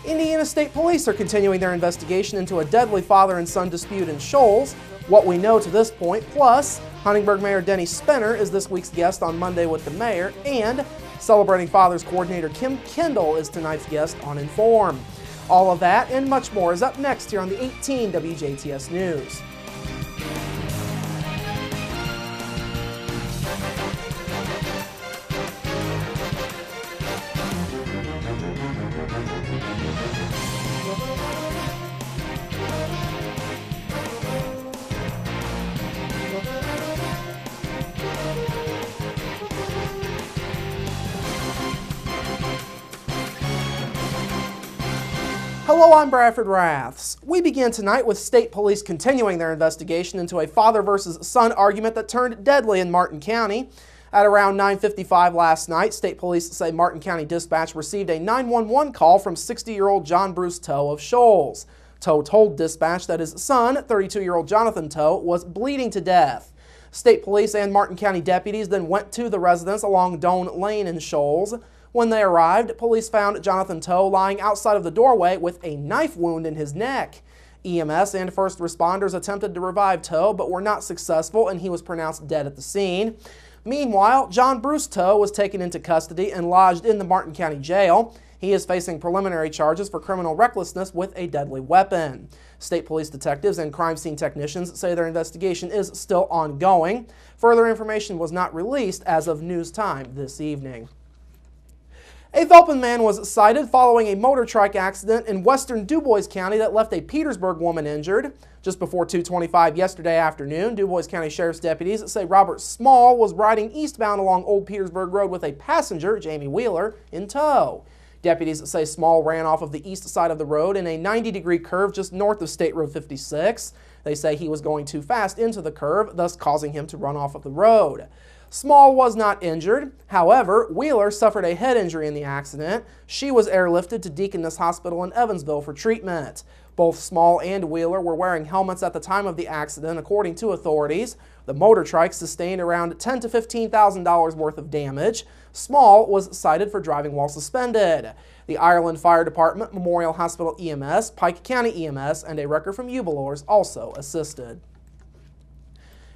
Indiana State Police are continuing their investigation into a deadly father and son dispute in Shoals. What we know to this point, plus Huntingburg Mayor Denny Spinner is this week's guest on Monday with the Mayor, and Celebrating Fathers coordinator Kim Kendall is tonight's guest on Inform. All of that and much more is up next here on the 18 WJTS News. Hello, I'm Bradford Raths. We begin tonight with state police continuing their investigation into a father versus son argument that turned deadly in Martin County. At around 9:55 last night, state police say Martin County Dispatch received a 911 call from 60-year-old John Bruce Toe of Shoals. Toe told dispatch that his son, 32-year-old Jonathan Toe, was bleeding to death. State police and Martin County deputies then went to the residence along Doan Lane in Shoals. When they arrived, police found Jonathan Toe lying outside of the doorway with a knife wound in his neck. EMS and first responders attempted to revive Toe but were not successful, and he was pronounced dead at the scene. Meanwhile, John Bruce Toe was taken into custody and lodged in the Martin County Jail. He is facing preliminary charges for criminal recklessness with a deadly weapon. State police detectives and crime scene technicians say their investigation is still ongoing. Further information was not released as of news time this evening. A Velpen man was cited following a motor trike accident in western DuBois County that left a Petersburg woman injured. Just before 2:25 yesterday afternoon, DuBois County Sheriff's deputies say Robert Small was riding eastbound along Old Petersburg Road with a passenger, Jamie Wheeler, in tow. Deputies say Small ran off of the east side of the road in a 90-degree curve just north of State Road 56. They say he was going too fast into the curve, thus causing him to run off of the road. Small was not injured. However, Wheeler suffered a head injury in the accident. She was airlifted to Deaconess Hospital in Evansville for treatment. Both Small and Wheeler were wearing helmets at the time of the accident, according to authorities. The motor trike sustained around $10,000 to $15,000 worth of damage. Small was cited for driving while suspended. The Ireland Fire Department, Memorial Hospital EMS, Pike County EMS, and a wrecker from Eubelors also assisted.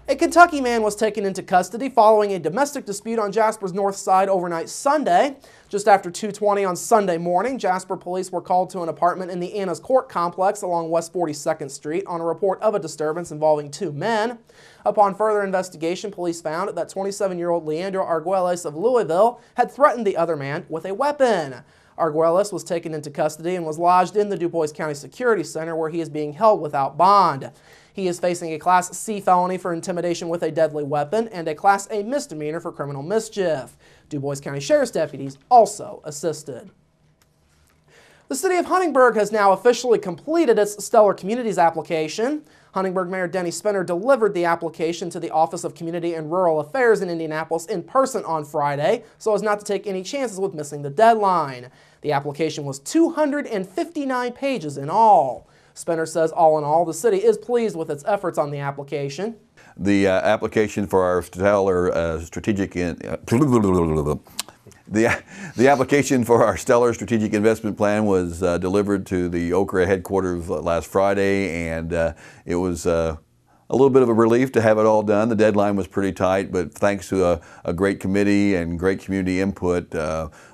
A Kentucky man was taken into custody following a domestic dispute on Jasper's north side overnight Sunday. Just after 2:20 on Sunday morning, Jasper police were called to an apartment in the Anna's Court complex along West 42nd Street on a report of a disturbance involving two men. Upon further investigation, police found that 27-year-old Leandro Arguelles of Louisville had threatened the other man with a weapon. Arguelles was taken into custody and was lodged in the DuBois County Security Center, where he is being held without bond. He is facing a Class C felony for intimidation with a deadly weapon and a Class A misdemeanor for criminal mischief. DuBois County Sheriff's deputies also assisted. The city of Huntingburg has now officially completed its Stellar Communities application. Huntingburg Mayor Denny Spinner delivered the application to the Office of Community and Rural Affairs in Indianapolis in person on Friday, so as not to take any chances with missing the deadline. The application was 259 pages in all. Spinner says all in all, the city is pleased with its efforts on the application. The application for our Stellar Strategic The application for our Stellar Strategic Investment Plan was delivered to the Okra headquarters last Friday, and it was a little bit of a relief to have it all done. The deadline was pretty tight, but thanks to a great committee and great community input,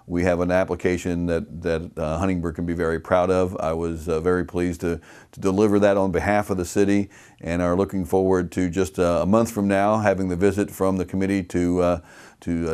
we have an application that Huntingburg can be very proud of. I was very pleased to deliver that on behalf of the city, and are looking forward to just a month from now having the visit from the committee to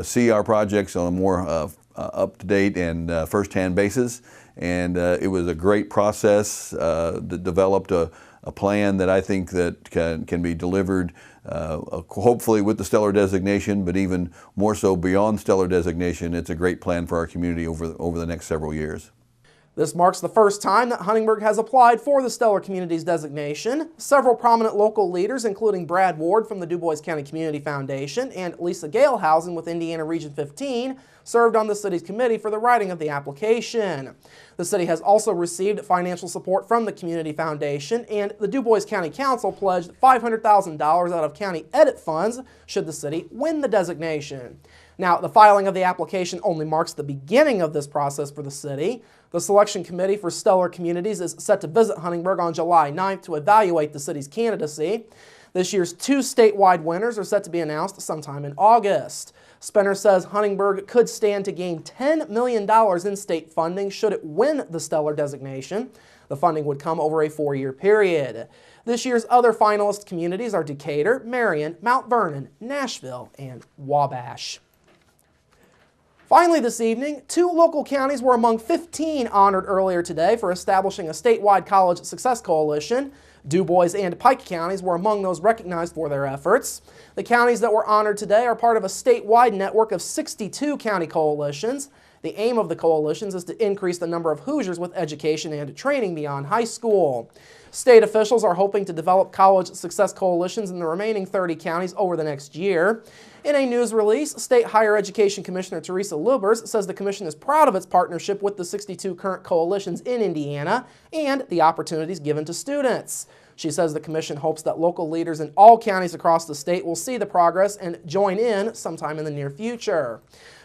see our projects on a more up-to-date and first-hand basis. And it was a great process that developed a plan that I think that can be delivered hopefully with the Stellar designation, but even more so beyond Stellar designation. It's a great plan for our community over the next several years. This marks the first time that Huntingburg has applied for the Stellar Communities designation. Several prominent local leaders, including Brad Ward from the DuBois County Community Foundation and Lisa Galehausen with Indiana Region 15, served on the city's committee for the writing of the application. The city has also received financial support from the Community Foundation, and the DuBois County Council pledged $500,000 out of county edit funds should the city win the designation. Now, the filing of the application only marks the beginning of this process for the city. The selection committee for stellar communities is set to visit Huntingburg on July 9th to evaluate the city's candidacy. This year's 2 statewide winners are set to be announced sometime in August. Spinner says Huntingburg could stand to gain $10 million in state funding should it win the stellar designation. The funding would come over a 4-year period. This year's other finalist communities are Decatur, Marion, Mount Vernon, Nashville, and Wabash. Finally this evening, 2 local counties were among 15 honored earlier today for establishing a statewide college success coalition. DuBois and Pike counties were among those recognized for their efforts. The counties that were honored today are part of a statewide network of 62 county coalitions. The aim of the coalitions is to increase the number of Hoosiers with education and training beyond high school. State officials are hoping to develop college success coalitions in the remaining 30 counties over the next year. In a news release, State Higher Education Commissioner Teresa Lubers says the commission is proud of its partnership with the 62 current coalitions in Indiana and the opportunities given to students. She says the commission hopes that local leaders in all counties across the state will see the progress and join in sometime in the near future.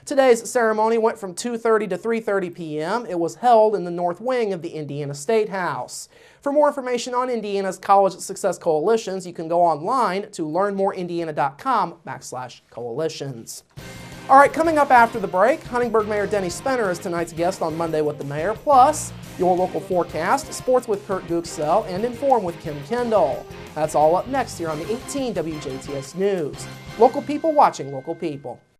Today's ceremony went from 2:30 to 3:30 p.m. It was held in the north wing of the Indiana State House. For more information on Indiana's College Success Coalitions, you can go online to learnmoreindiana.com/coalitions. All right, coming up after the break, Huntingburg Mayor Denny Spinner is tonight's guest on Monday with the Mayor, plus your local forecast, sports with Kurt Gooksell, and Inform with Kim Kendall. That's all up next here on the 18 WJTS News. Local people watching local people.